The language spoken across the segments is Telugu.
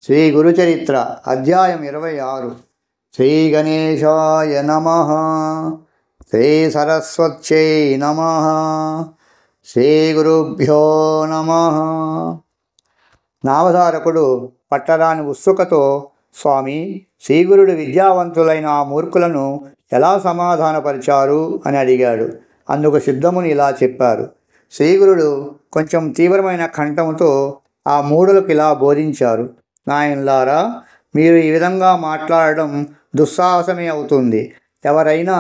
శ్రీ గురుచరిత్ర అధ్యాయం 26. శ్రీ గణేశాయ నమః. శ్రీ సరస్వత్యై నమః. శ్రీ గురుభ్యో నమః. నామధారకుడు పట్టరాని ఉత్సుకతో, స్వామి, శ్రీగురుడు విద్యావంతులైన ఆ మూర్ఖులను ఎలా సమాధానపరిచారు అని అడిగాడు. అందుకు సిద్ధముని ఇలా చెప్పారు. శ్రీగురుడు కొంచెం తీవ్రమైన కంఠంతో ఆ మూఢులకు ఇలా బోధించారు. నాయనలారా, మీరు ఈ విధంగా మాట్లాడడం దుస్సాహసమే అవుతుంది. ఎవరైనా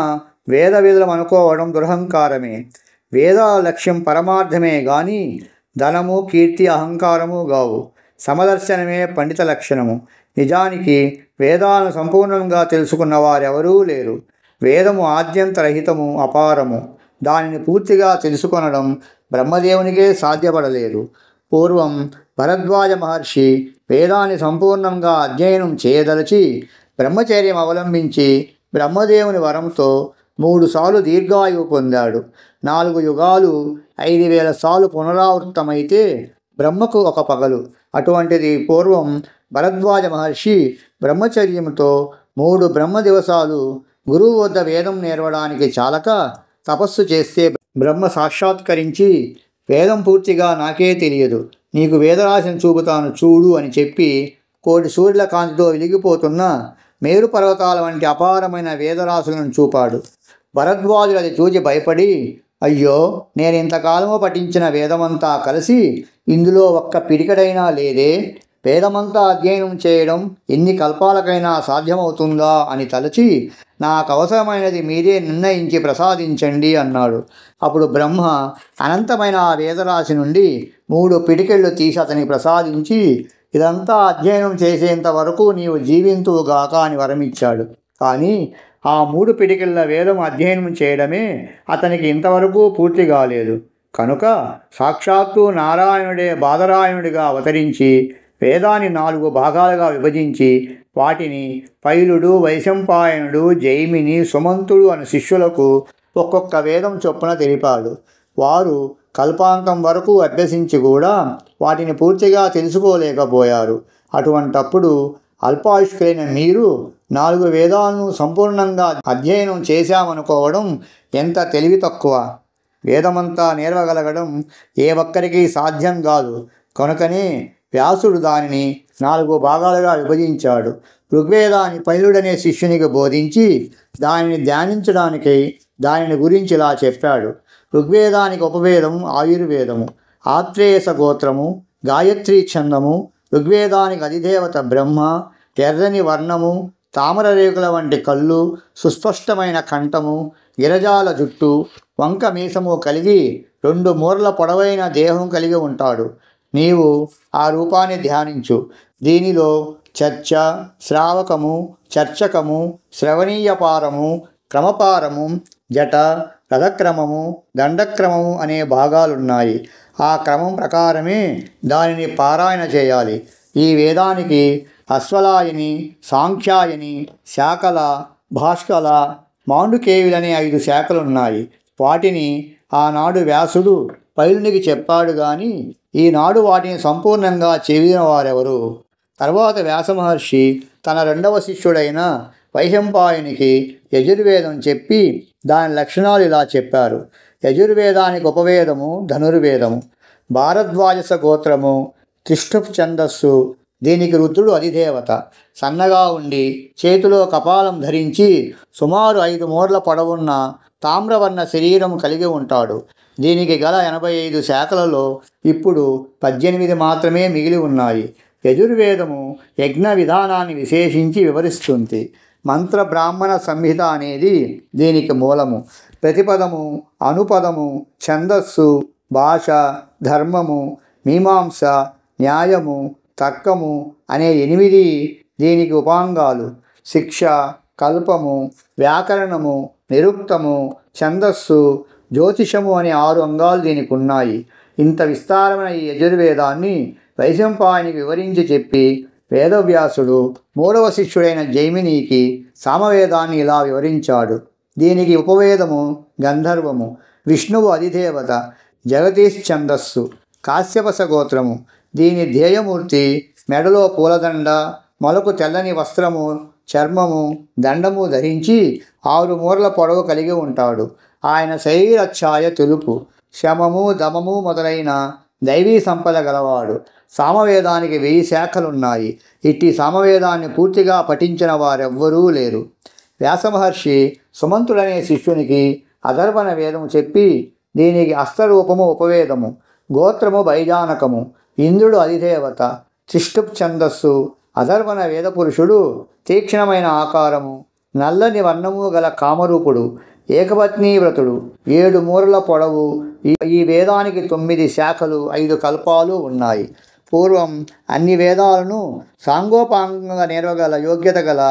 వేద విధులం అనుకోవడం దురహంకారమే. వేదాల లక్ష్యం పరమార్థమే గాని ధనము, కీర్తి, అహంకారము గావు. సమదర్శనమే పండిత లక్షణము. నిజానికి వేదాలను సంపూర్ణంగా తెలుసుకున్న వారెవరూ లేరు. వేదము ఆద్యంతరహితము, అపారము. దానిని పూర్తిగా తెలుసుకొనడం బ్రహ్మదేవునికే సాధ్యపడలేదు. పూర్వం భరద్వాజ మహర్షి వేదాన్ని సంపూర్ణంగా అధ్యయనం చేయదలచి బ్రహ్మచర్యం అవలంబించి బ్రహ్మదేవుని వరంతో 3 సార్లు దీర్ఘాయువు పొందాడు. 4 యుగాలు 5000 సార్లు పునరావృతమైతే బ్రహ్మకు ఒక పగలు. అటువంటిది పూర్వం భరద్వాజ మహర్షి బ్రహ్మచర్యంతో 3 బ్రహ్మ దివసాలు గురువు వద్ద వేదం నేర్వడానికి చాలక తపస్సు చేస్తే బ్రహ్మ సాక్షాత్కరించి, వేదం పూర్తిగా నాకే తెలియదు, నీకు వేదరాశిని చూపుతాను చూడు అని చెప్పి కోటి సూర్యుల కాంతితో వెలిగిపోతున్న మేరు పర్వతాల వంటి అపారమైన వేదరాశులను చూపాడు. భరద్వాజుడు అది చూచి భయపడి, అయ్యో, నేను ఇంతకాలము పఠించిన వేదమంతా కలిసి ఇందులో ఒక్క పిడికడైనా లేదే, వేదమంతా అధ్యయనం చేయడం ఎన్ని కల్పాలకైనా సాధ్యమవుతుందా అని తలచి, నాకు అవసరమైనది మీరే నిర్ణయించి ప్రసాదించండి అన్నాడు. అప్పుడు బ్రహ్మ అనంతమైన ఆ వేదరాశి నుండి 3 పిడికెళ్ళు తీసి అతనికి ప్రసాదించి, ఇదంతా అధ్యయనం చేసేంత వరకు నీవు జీవింతువుగాక అని వరమిచ్చాడు. కానీ ఆ 3 పిడికెళ్ళ వేదం అధ్యయనం చేయడమే అతనికి ఇంతవరకు పూర్తి కాలేదు. కనుక సాక్షాత్తు నారాయణుడే బాదరాయణుడిగా అవతరించి వేదాన్ని 4 భాగాలుగా విభజించి వాటిని పైలుడు, వైశంపాయనుడు, జైమిని, సుమంతుడు అను శిష్యులకు ఒక్కొక్క వేదం చొప్పున తెలిపాడు. వారు కల్పాంతం వరకు అభ్యసించి కూడా వాటిని పూర్తిగా తెలుసుకోలేకపోయారు. అటువంటప్పుడు అల్పాయుష్కులైన మీరు 4 వేదాలను సంపూర్ణంగా అధ్యయనం చేశామనుకోవడం ఎంత తెలివి తక్కువ. వేదమంతా నేర్వగలగడం ఏ ఒక్కరికి సాధ్యం కాదు. కనుకనే వ్యాసుడు దానిని 4 భాగాలుగా విభజించాడు. ఋగ్వేదాన్ని పైలుడనే శిష్యునికి బోధించి దానిని ధ్యానించడానికి దానిని గురించి ఇలా చెప్పాడు. ఋగ్వేదానికి ఉపవేదము ఆయుర్వేదము, ఆత్రేయస గోత్రము, గాయత్రీ ఛందము. ఋగ్వేదానికి అధిదేవత బ్రహ్మ, ఎర్రని వర్ణము, తామర రేకుల వంటి కళ్ళు, సుస్పష్టమైన కంఠము, గిరజాల జుట్టు, వంక మీసము కలిగి 2 మూరల పొడవైన దేహం కలిగి ఉంటాడు. నీవు ఆ రూపాన్ని ధ్యానించు. దీనిలో చర్చ, శ్రావకము, చర్చకము, శ్రవణీయపారము, క్రమపారము, జట, రథక్రమము, దండక్రమము అనే భాగాలున్నాయి. ఆ క్రమం ప్రకారమే దానిని పారాయణ చేయాలి. ఈ వేదానికి అశ్వలాయని, సాంఖ్యాయని, శాకల, భాష్కల, మాండుకేయులనే 5 శాఖలున్నాయి. వాటిని ఆనాడు వ్యాసుడు పైలునికి చెప్పాడు గాని ఈనాడు వాటిని సంపూర్ణంగా చెవిన వారెవరు? తర్వాత వ్యాసమహర్షి తన 2వ శిష్యుడైన వైశంపాయనికి యజుర్వేదం చెప్పి దాని లక్షణాలు ఇలా చెప్పారు. యజుర్వేదానికి ఉపవేదము ధనుర్వేదము, భారద్వాజస గోత్రము, తిష్ఠుప్ ఛందస్సు. దీనికి రుద్రుడు అధిదేవత. సన్నగా ఉండి చేతిలో కపాలం ధరించి సుమారు 5 మూరల పొడవున్న తామ్రవర్ణ శరీరం కలిగి ఉంటాడు. దీనికి గల 85 శాఖలలో ఇప్పుడు 18 మాత్రమే మిగిలి ఉన్నాయి. యజుర్వేదము యజ్ఞ విధానాన్ని విశేషించి వివరిస్తుంది. మంత్ర బ్రాహ్మణ సంహిత అనేది దీనికి మూలము. ప్రతిపదము, అనుపదము, ఛందస్సు, భాష, ధర్మము, మీమాంస, న్యాయము, తర్కము అనే 8 దీనికి ఉపాంగాలు. శిక్ష, కల్పము, వ్యాకరణము, నిరుక్తము, ఛందస్సు, జ్యోతిషము అనే 6 అంగాలు దీనికి ఉన్నాయి. ఇంత విస్తారమైన ఈ యజుర్వేదాన్ని వైశంపాయనికి వివరించి చెప్పి వేదవ్యాసుడు 3వ శిష్యుడైన జైమినికి సామవేదాన్ని ఇలా వివరించాడు. దీనికి ఉపవేదము గంధర్వము, విష్ణువు అధిదేవత, జగదీశ్ ఛందస్సు, కాశ్యపస గోత్రము. దీని ధ్యేయమూర్తి మెడలో పూలదండ, మొలకు తెల్లని వస్త్రము, చర్మము, దండము ధరించి 6 మూరల పొడవు కలిగి ఉంటాడు. ఆయన శరీరఛాయ తెలుపు, శమము, దమము మొదలైన దైవీ సంపద గలవాడు. సామవేదానికి 1000 శాఖలున్నాయి. ఇట్టి సామవేదాన్ని పూర్తిగా పఠించిన వారెవ్వరూ లేరు. వ్యాసమహర్షి సుమంతుడనే శిష్యునికి అధర్వణ వేదము చెప్పి, దీనికి అస్తరూపము ఉపవేదము, గోత్రము బైజానకము, ఇంద్రుడు అధిదేవత, త్రిష్టుప్ ఛందస్సు. అధర్వణ వేదపురుషుడు తీక్షణమైన ఆకారము, నల్లని వర్ణము గల కామరూపుడు, ఏకపత్నీ వ్రతుడు, 7 మూరల పొడవు. ఈ వేదానికి 9 శాఖలు, 5 కల్పాలు ఉన్నాయి. పూర్వం అన్ని వేదాలను సాంగోపాంగంగా నేర్వగల యోగ్యత గల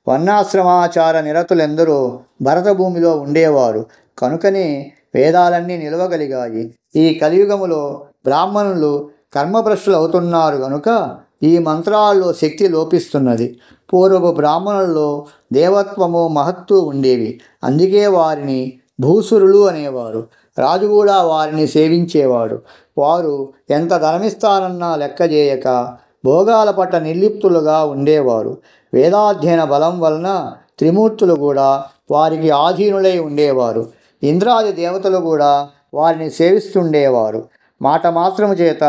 వర్ణాశ్రమాచార నిరతులెందరో భరతభూమిలో ఉండేవారు. కనుకనే వేదాలన్నీ నిలవగలిగాయి. ఈ కలియుగములో బ్రాహ్మణులు కర్మభ్రష్టులు అవుతున్నారు గనుక ఈ మంత్రాల్లో శక్తి లోపిస్తున్నది. పూర్వపు బ్రాహ్మణుల్లో దేవత్వము, మహత్తు ఉండేవి. అందుకే వారిని భూసురులు అనేవారు. రాజు కూడా వారిని సేవించేవాడు. వారు ఎంత ధనమిస్తానన్నా లెక్కజేయక భోగాల పట్ల నిర్లిప్తులుగా ఉండేవారు. వేదాధ్యయన బలం వలన త్రిమూర్తులు కూడా వారికి ఆధీనులై ఉండేవారు. ఇంద్రాది దేవతలు కూడా వారిని సేవిస్తుండేవారు. మాట మాత్రము చేత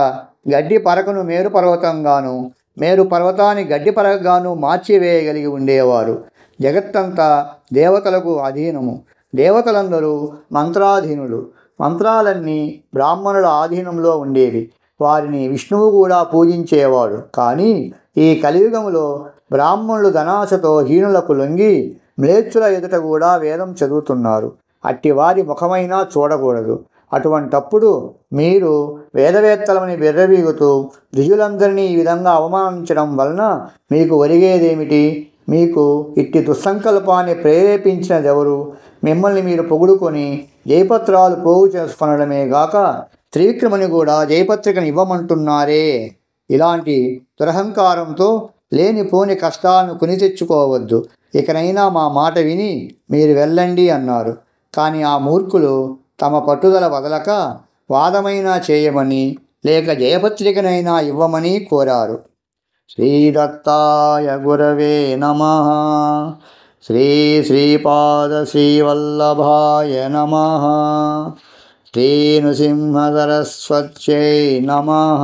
గడ్డి పరకను మేరు పర్వతంగాను, మేరు పర్వతాన్ని గడ్డి పరకగాను మార్చివేయగలిగి ఉండేవారు. జగత్తంతా దేవతలకు అధీనము. దేవతలందరూ మంత్రాధీనులు. మంత్రాలన్నీ బ్రాహ్మణుల ఆధీనంలో ఉండేవి. వారిని విష్ణువు కూడా పూజించేవాడు. కానీ ఈ కలియుగములో బ్రాహ్మణులు ధనాశతో హీనులకు లొంగి మ్లేచ్చుల ఎదుట కూడా వేదం చదువుతున్నారు. అట్టి వారి ముఖమైనా చూడకూడదు. అటువంటప్పుడు మీరు వేదవేత్తలమని బెర్రవీగుతూ ద్విజులందరినీ ఈ విధంగా అవమానించడం వలన మీకు ఒరిగేదేమిటి? మీకు ఇట్టి దుస్సంకల్పాన్ని ప్రేరేపించినదెవరు? మిమ్మల్ని మీరు పొగుడుకొని జయపత్రాలు పోగు చేసుకొనడమే గాక త్రివిక్రముని కూడా జయపత్రికను ఇవ్వమంటున్నారే. ఇలాంటి దురహంకారంతో లేనిపోని కష్టాలను కొని తెచ్చుకోవద్దు. ఇకనైనా మా మాట విని మీరు వెళ్ళండి అన్నారు. కానీ ఆ మూర్ఖులు తమ పట్టుదల వదలక వాదమైనా చేయమని, లేక జయపత్రికనైనా ఇవ్వమని కోరారు. శ్రీదత్తాయ గురవే నమః. శ్రీ శ్రీపాద శ్రీవల్లభాయ నమః. శ్రీ నృసింహ సరస్వత్యై నమః.